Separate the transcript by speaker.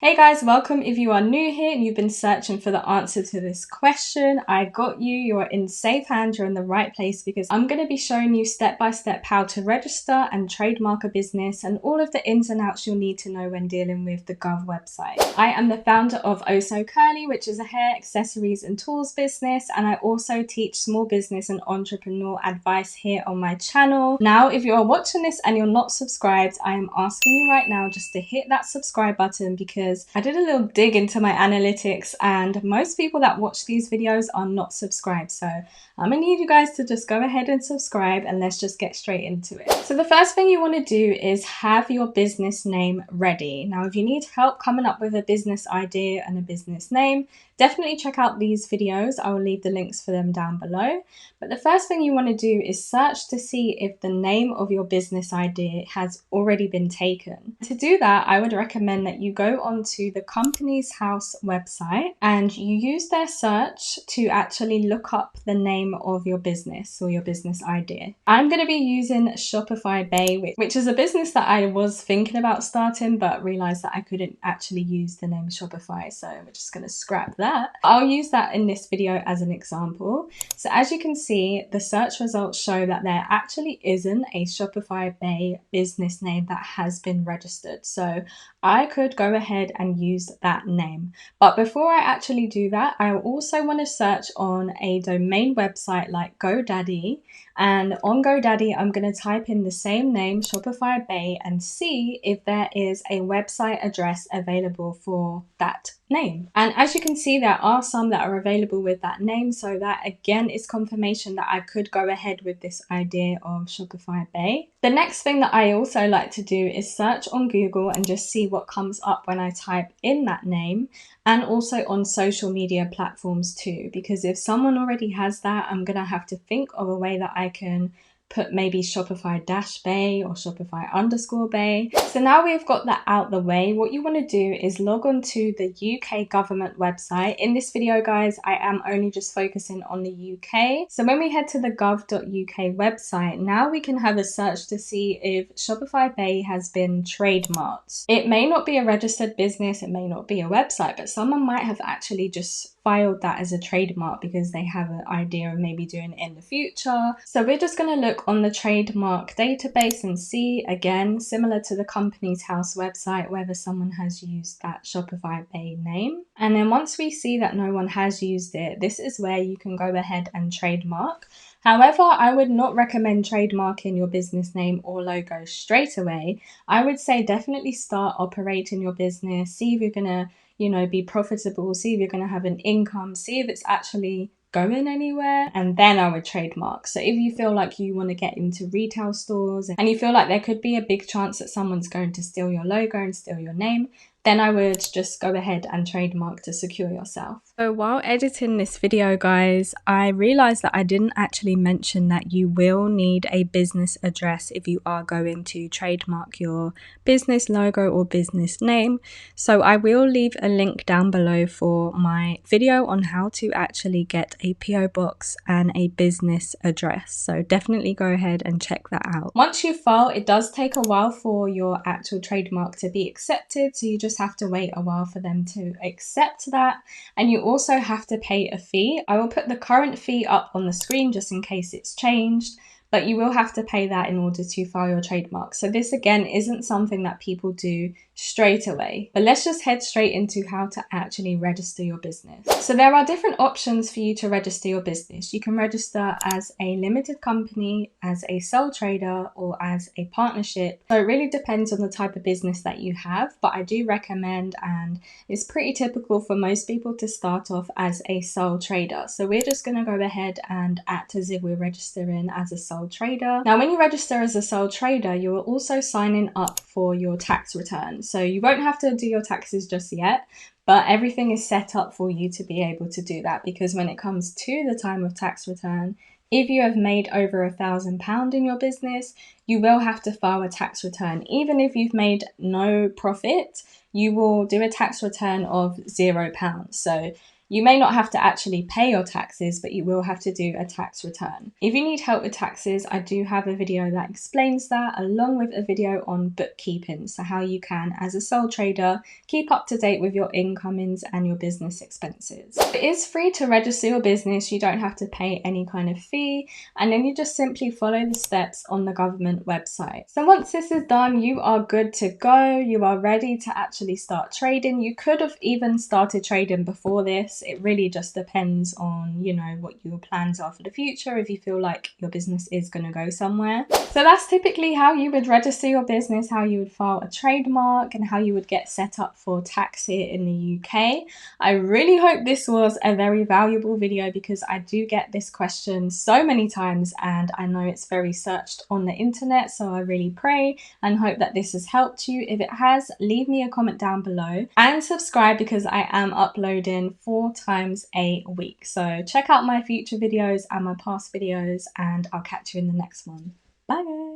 Speaker 1: Hey guys, welcome. If you are new here and you've been searching for the answer to this question, I got you. You're in safe hands. You're in the right place because I'm going to be showing you step by step how to register and trademark a business and all of the ins and outs you'll need to know when dealing with the Gov website. I am the founder of Oso, which is a hair accessories and tools business, and I also teach small business and entrepreneur advice here on my channel. Now, if you are watching this and you're not subscribed, I am asking you right now just to hit that subscribe button because I did a little dig into my analytics and most people that watch these videos are not subscribed. So I'm gonna need you guys to just go ahead and subscribe and let's just get straight into it. So the first thing you want to do is have your business name ready. Now, if you need help coming up with a business idea and a business name, definitely check out these videos. I will leave the links for them down below. But the first thing you want to do is search to see if the name of your business idea has already been taken. To do that, I would recommend that you go onto the Companies House website and you use their search to actually look up the name of your business or your business idea. I'm going to be using Shopify Bay, which is a business that I was thinking about starting but realized that I couldn't actually use the name Shopify, so we're just going to scrap that. I'll use that in this video as an example. So as you can see, the search results show that there actually isn't a Shopify Bay business name that has been registered. So I could go ahead and use that name. But before I actually do that, I also want to search on a domain website like GoDaddy. And on GoDaddy, I'm going to type in the same name, Shopify Bay, and see if there is a website address available for that name. And as you can see, there are some that are available with that name. So that again is confirmation that I could go ahead with this idea of Shopify Bay. The next thing that I also like to do is search on Google and just see what comes up when I type in that name, and also on social media platforms too, because if someone already has that, I'm gonna have to think of a way that I can put maybe Shopify-Bay or Shopify_Bay. So now we've got that out the way, what you want to do is log on to the UK government website. In this video, guys, I am only just focusing on the UK. So when we head to the gov.uk website, now we can have a search to see if Shopify Bay has been trademarked. It may not be a registered business, it may not be a website, but someone might have actually just filed that as a trademark because they have an idea of maybe doing it in the future. So we're just going to look on the trademark database and see, again, similar to the Companies House website, whether someone has used that Shopify Bay name. And then once we see that no one has used it, this is where you can go ahead and trademark. However, I would not recommend trademarking your business name or logo straight away. I would say definitely start operating your business, see if you're going to be profitable, see if you're going to have an income, see if it's actually going anywhere, and then I would trademark. So if you feel like you want to get into retail stores and you feel like there could be a big chance that someone's going to steal your logo and steal your name, then I would just go ahead and trademark to secure yourself. So while editing this video, guys, I realized that I didn't actually mention that you will need a business address if you are going to trademark your business logo or business name. So I will leave a link down below for my video on how to actually get a PO box and a business address. So definitely go ahead and check that out. Once you file, it does take a while for your actual trademark to be accepted. So you just have to wait a while for them to accept that, and you also have to pay a fee. I will put the current fee up on the screen just in case it's changed, but you will have to pay that in order to file your trademark. So this again isn't something that people do straight away, but let's just head straight into how to actually register your business. So there are different options for you to register your business. You can register as a limited company, as a sole trader, or as a partnership. So it really depends on the type of business that you have, but I do recommend, and it's pretty typical for most people, to start off as a sole trader. So we're just going to go ahead and act as if we're registering as a sole trader. Now, when you register as a sole trader, you are also signing up for your tax return. So you won't have to do your taxes just yet, but everything is set up for you to be able to do that, because when it comes to the time of tax return, if you have made over £1,000 in your business, you will have to file a tax return. Even if you've made no profit, you will do a tax return of £0. So You may not have to actually pay your taxes, but you will have to do a tax return. If you need help with taxes, I do have a video that explains that, along with a video on bookkeeping, so how you can, as a sole trader, keep up to date with your incomings and your business expenses. It is free to register your business. You don't have to pay any kind of fee, and then you just simply follow the steps on the government website. So once this is done, you are good to go. You are ready to actually start trading. You could have even started trading before this. It really just depends on, you know, what your plans are for the future, if you feel like your business is going to go somewhere. So that's typically how you would register your business, how you would file a trademark, and how you would get set up for tax here in the UK. I really hope this was a very valuable video, because I do get this question so many times and I know it's very searched on the internet. So I really pray and hope that this has helped you. If it has, leave me a comment down below and subscribe, because I am uploading 4 times a week. So check out my future videos and my past videos, and I'll catch you in the next one. Bye.